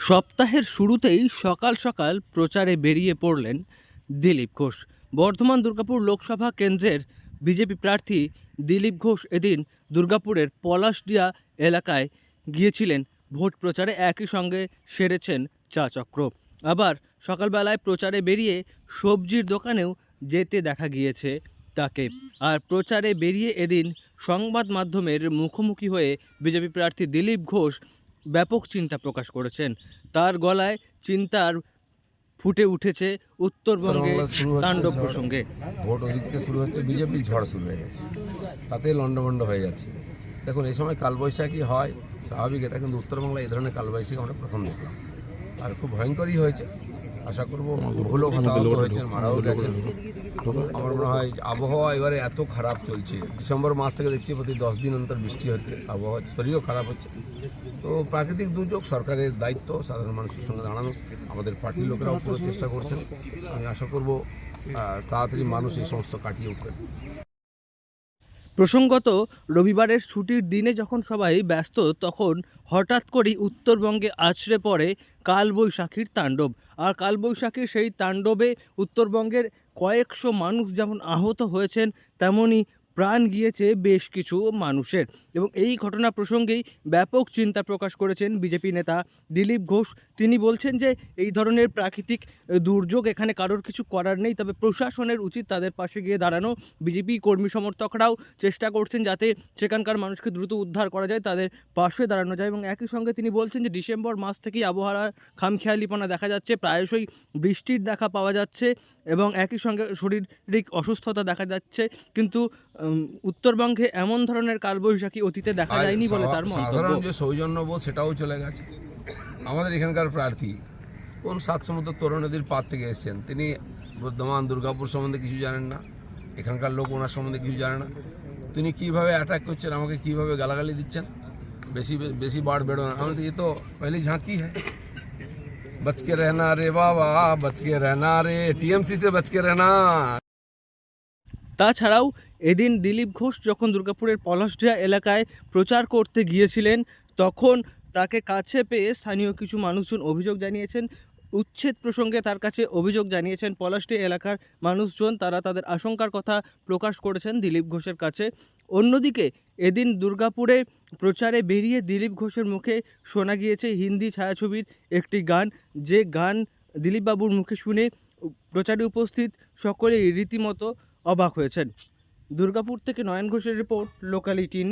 সপ্তাহের শুরুতেই সকাল সকাল প্রচারে বেরিয়ে পড়লেন দিলীপ ঘোষ। বর্ধমান দুর্গাপুর লোকসভা কেন্দ্রের বিজেপি প্রার্থী দিলীপ ঘোষ এদিন দুর্গাপুরের পলাশডিয়া এলাকায় গিয়েছিলেন ভোট প্রচারে। একই সঙ্গে সেরেছেন চা চক্র। আবার সকালবেলায় প্রচারে বেরিয়ে সবজির দোকানেও যেতে দেখা গিয়েছে তাকে। আর প্রচারে বেরিয়ে এদিন সংবাদ মাধ্যমের মুখোমুখি হয়ে বিজেপি প্রার্থী দিলীপ ঘোষ ব্যাপক চিন্তা প্রকাশ করেছেন। তার গলায় চিন্তার ফুটে উঠেছে উত্তরবঙ্গে তাণ্ডব প্রসঙ্গে। ভোট ওদিক থেকে শুরু হচ্ছে, বিজেপির ঝড় শুরু হয়ে গেছে, তাতে লন্ডভন্ড হয়ে যাচ্ছে। দেখুন, এই সময় কালবৈশাখী হয় স্বাভাবিক, এটা কিন্তু উত্তরবাংলায় এই ধরনের কালবৈশাখী আমরা প্রথম দেখলাম, আর খুব ভয়ঙ্করই হয়েছে। আশা করবো বহু হতাহত হয়েছেন, মারাও গেছেন। আমার মনে হয় আবহাওয়া এবারে এত খারাপ চলছে, ডিসেম্বর মাস থেকে দেখছি প্রতি 10 দিন অন্তর বৃষ্টি হচ্ছে, আবহাওয়া শরীরও খারাপ হচ্ছে। তো প্রাকৃতিক দুর্যোগ, সরকারের দায়িত্ব সাধারণ মানুষের সঙ্গে দাঁড়ানো, আমাদের পার্টির লোকেরাও পুরো চেষ্টা করছেন। আমি আশা করব তাড়াতাড়ি মানুষ এই সমস্ত কাটিয়ে উঠবেন। প্রসঙ্গত, রবিবারের ছুটির দিনে যখন সবাই ব্যস্ত, তখন হঠাৎ করেই উত্তরবঙ্গে আছড়ে পড়ে কালবৈশাখীর তাণ্ডব। আর কালবৈশাখীর সেই তাণ্ডবে উত্তরবঙ্গের কয়েকশো মানুষ যেমন আহত হয়েছেন, তেমনই প্রাণ গিয়েছে বেশ কিছু মানুষের। এবং এই ঘটনা প্রসঙ্গেই ব্যাপক চিন্তা প্রকাশ করেছেন বিজেপি নেতা দিলীপ ঘোষ। তিনি বলছেন যে এই ধরনের প্রাকৃতিক দুর্যোগ, এখানে কারোর কিছু করার নেই, তবে প্রশাসনের উচিত তাদের পাশে গিয়ে দাঁড়ানো। বিজেপি কর্মী সমর্থকরাও চেষ্টা করছেন যাতে সেখানকার মানুষকে দ্রুত উদ্ধার করা যায়, তাদের পাশে দাঁড়ানো যায়। এবং একই সঙ্গে তিনি বলছেন যে ডিসেম্বর মাস থেকেই আবহাওয়ার খামখেয়ালিপনা দেখা যাচ্ছে, প্রায়শই বৃষ্টির দেখা পাওয়া যাচ্ছে এবং একই সঙ্গে শারীরিক অসুস্থতা দেখা যাচ্ছে। কিন্তু উত্তরবঙ্গে এমন ধরনের কালবৈশাখী অতীতে দেখা যায়নি বলে তার মন্তব্য। সাধারণ যে সৌজন্যবোধ সেটাও চলে গেছে। আমাদের এখানকার প্রার্থী কোন সাত সমুদ্র তরুণ নদীর পার থেকে এসেছেন, তিনি বর্ধমান দুর্গাপুর সম্বন্ধে কিছু জানেন না, এখানকার লোক ওনার সম্বন্ধে কিছু জানে না। তিনি কীভাবে অ্যাটাক করছেন, আমাকে কীভাবে গালাগালি দিচ্ছেন, বেশি বেশি বাড় বেড়ো না। আমাদের ये तो पहली झांकी है। बच के रहना रे बाबा, बच के रहना रे, टीएमसी से बच के रहना। তাছাড়াও এদিন দিলীপ ঘোষ যখন দুর্গাপুরের পলাশডিহা এলাকায় প্রচার করতে গিয়েছিলেন, তখন তাকে কাছে পেয়ে স্থানীয় কিছু মানুষজন অভিযোগ জানিয়েছেন। উচ্ছেদ প্রসঙ্গে তার কাছে অভিযোগ জানিয়েছেন পলাশডিহা এলাকার মানুষজন। তারা তাদের আশঙ্কার কথা প্রকাশ করেছেন দিলীপ ঘোষের কাছে। অন্যদিকে এদিন দুর্গাপুরে প্রচারে বেরিয়ে দিলীপ ঘোষের মুখে শোনা গিয়েছে হিন্দি ছায়াছবির একটি গান, যে গান দিলীপবাবুর মুখে শুনে প্রচারে উপস্থিত সকলেই রীতিমতো অবাক হয়েছেন। দুর্গাপুর থেকে নয়ন ঘোষের রিপোর্ট, লোকাল 18।